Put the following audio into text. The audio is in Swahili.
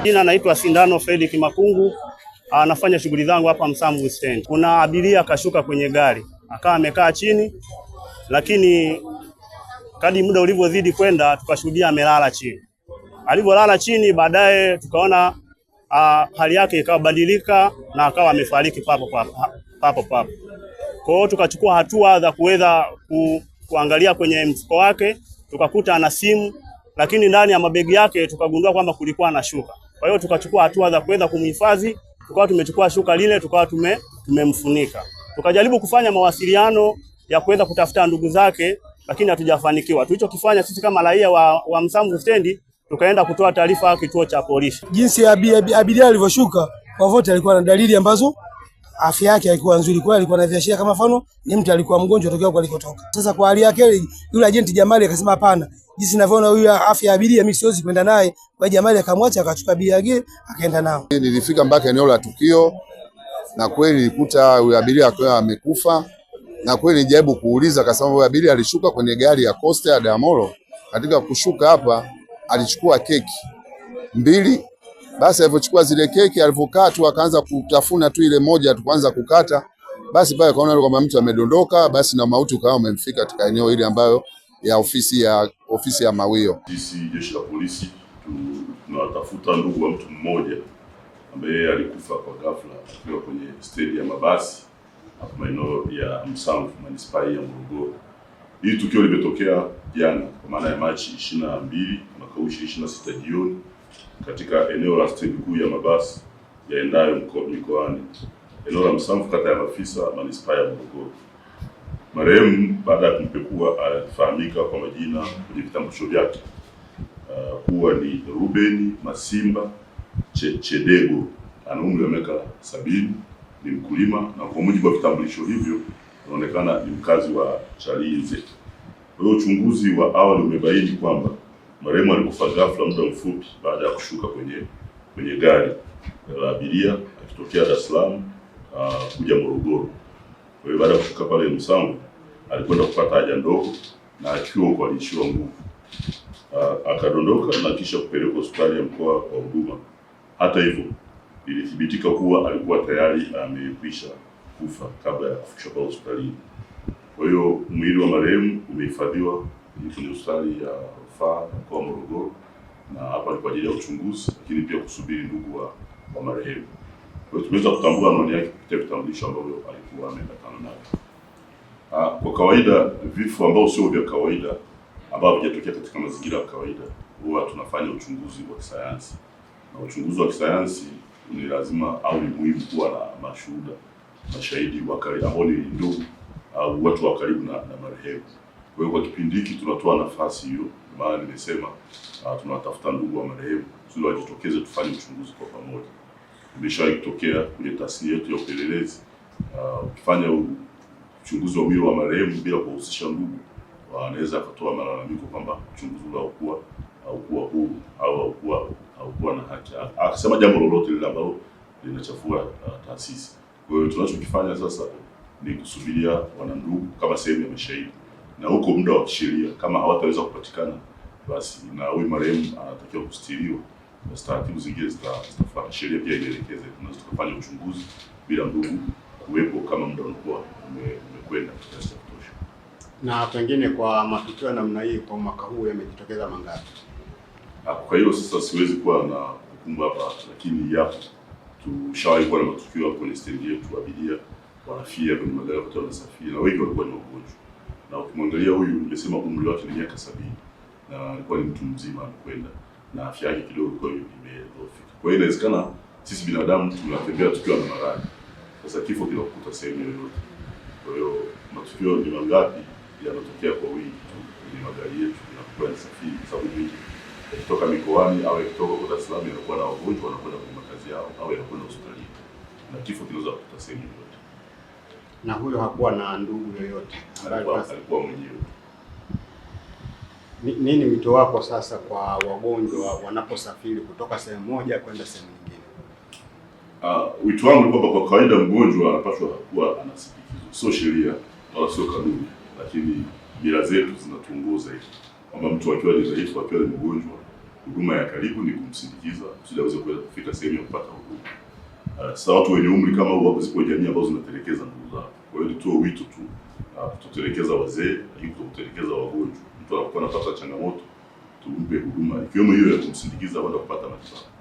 Jina naitwa Sindano Felix Makungu, anafanya shughuli zangu hapa Msamvu stand. Kuna abiria akashuka kwenye gari, akawa amekaa chini, lakini kadri muda ulivyozidi kwenda tukashuhudia amelala chini. Alipolala chini baadaye tukaona hali yake ikabadilika na akawa amefariki papo. Kwa hiyo tukachukua hatua za kuweza kuangalia kwenye mfuko wake, tukakuta ana simu, lakini ndani ya mabegi yake tukagundua kwamba kulikuwa na shuka. Kwa hiyo tukachukua hatua za kuweza kumhifadhi, tukawa tumechukua shuka lile tukawa tumemfunika. Tukajaribu kufanya mawasiliano ya kuweza kutafuta ndugu zake, lakini hatujafanikiwa. Tulichokifanya sisi kama raia wa Msamvu stendi, tukaenda kutoa taarifa kituo cha polisi. Jinsi abiria alivyoshuka, kwa vote alikuwa na dalili ambazo afya yake haikuwa nzuri, kwa alikuwa na viashiria kama mfano ni mtu alikuwa mgonjwa tokea kwa alikotoka. Sasa kwa hali yake yule agent Jamali akasema hapana, jinsi ninavyoona huyu afya ya abiria mimi siwezi kwenda naye. Kwa Jamali akamwacha, akachukua abiria yake akaenda nao. Nilifika mpaka eneo la tukio na kweli nilikuta huyu abiria akiwa amekufa, na kweli nijaribu kuuliza, akasema huyu abiria alishuka kwenye gari ya Costa ya Damoro. Katika kushuka hapa alichukua keki 2. Basi alipochukua zile keki, alipokaa tu akaanza kutafuna tu ile moja, tukaanza kukata. Basi pale kaona kwamba mtu amedondoka, basi na mauti ukawa umemfika katika eneo hili ambayo ya ofisi ya Mawio. Sisi jeshi la polisi tunatafuta ndugu wa mtu mmoja ambaye alikufa kwa ghafla akiwa kwenye stendi ya mabasi hapa maeneo ya Msamvu, manispaa ya Morogoro. Hili tukio limetokea jana kwa maana ya Machi 22 mwaka 2026 jioni katika eneo la stendi kuu ya mabasi yaendayo mikoani, eneo la Msamvu, kata ya Mafisa, manispaa ya Morogoro. Marehemu baada ya kumpekua alifahamika kwa majina kwenye vitambulisho vyake kuwa ni Ruben Masimba Chedego, ana umri wa miaka 70, ni mkulima, na kwa mujibu wa vitambulisho hivyo inaonekana ni mkazi wa Chalinze. Kwa hiyo uchunguzi wa awali umebaini kwamba marehemu alikufa ghafla muda mfupi baada ya kushuka kwenye gari la abiria akitokea Dar es Salaam kuja Morogoro. Kwa hiyo baada ya kushuka pale Msamvu alikwenda kupata haja ndogo, na akiwa huko aliishiwa nguvu, akadondoka na kisha kupelekwa hospitali ya mkoa wa Huduma. Hata hivyo ilithibitika kuwa alikuwa tayari amekwisha kufa kabla ya kufikishwa kwa hospitalini. Kwa hiyo mwili wa marehemu umehifadhiwa kwenye hospitali ya rufaa mkoa wa Morogoro, na hapa ni kwa ajili ya uchunguzi, lakini pia kusubiri ndugu wa marehemu. Kwa hiyo tumeweza kutambua anwani yake kupitia vitambulisho ambavyo alikuwa ameambatana navyo. Kwa kawaida vifo ambao sio vya kawaida ambao vijatokea katika mazingira ya kawaida, huwa tunafanya uchunguzi wa kisayansi, na uchunguzi wa kisayansi ni lazima au ni muhimu kuwa na mashuhuda, mashahidi wa karibu ambao ni ndugu au watu wa karibu na marehemu. Kwa hiyo kwa kipindi hiki tunatoa nafasi hiyo, maana nimesema tunatafuta ndugu wa marehemu ili wajitokeze tufanye uchunguzi kwa pamoja. Imeshawahi kutokea kwenye tasnia yetu ya upelelezi, ukifanya uchunguzi wa mwili wa marehemu bila kuhusisha ndugu, wanaweza kutoa malalamiko kwamba uchunguzi haukuwa huru au haukuwa na haki, akisema jambo lolote lile ambalo linachafua taasisi. Kwa hiyo tunachokifanya sasa ni kusubiria wanandugu kama sehemu ya mashahidi, na huko muda wa kisheria kama hawataweza kupatikana, basi na huyu marehemu anatakiwa kustiriwa, na taratibu zingine zitafuata. Sheria pia inaelekeza tunaweza kufanya uchunguzi bila ndugu kuwepo kama muda unakuwa umekwenda kiasi cha kutosha. Na pengine kwa matukio namna hii kwa mwaka huu yamejitokeza mangapi? Kwa hiyo sasa siwezi kuwa na hukumu hapa, lakini yapo. Tushawahi kuwa na matukio kwenye stendi yetu, abiria wanafia kwenye magari wakati wanasafiri, na wengi walikuwa ni wagonjwa. Na ukimwangalia huyu, nimesema umri wake ni miaka 70, na alikuwa ni mtu mzima anakwenda, na afya yake kidogo kwa hiyo imedhoofika. Kwa hiyo inawezekana sisi binadamu tunatembea tukiwa na maradhi. Sasa kifo kinakuta sehemu yoyote. Kwa hiyo matukio ni mangapi yanatokea kwa wingi tu kwenye magari yetu yanapokuwa yanasafiri, kwa sababu wingi kutoka mikoani au kutoka kwa Dar es Salaam yanakuwa na wagonjwa wanakwenda kwenye makazi yao au yanakwenda hospitalini, na kifo kinaweza kukuta sehemu yoyote. Na huyo hakuwa na ndugu yoyote, alikuwa mwenyewe. Nini wito wako sasa kwa wagonjwa wanaposafiri kutoka sehemu moja kwenda sehemu nyingine? Wito wangu ni kwamba kwa kawaida mgonjwa anapaswa kuwa anasindikizwa, sio sheria wala sio kanuni, lakini mila zetu zinatuongoza hivi kwamba mtu akiwa ni dhaifu, akiwa ni mgonjwa, huduma ya karibu ni kumsindikiza ili aweze kuweza kufika sehemu ya kupata huduma. Sasa watu wenye umri kama huu, zipo jamii ambazo zinatelekeza ndugu zao. Kwa hiyo nitoe wito tu, tutelekeza wazee, lakini tutelekeza wagonjwa. Mtu anapokuwa anapata changamoto, tumpe huduma ikiwemo hiyo ya kumsindikiza kwenda kupata matibabu.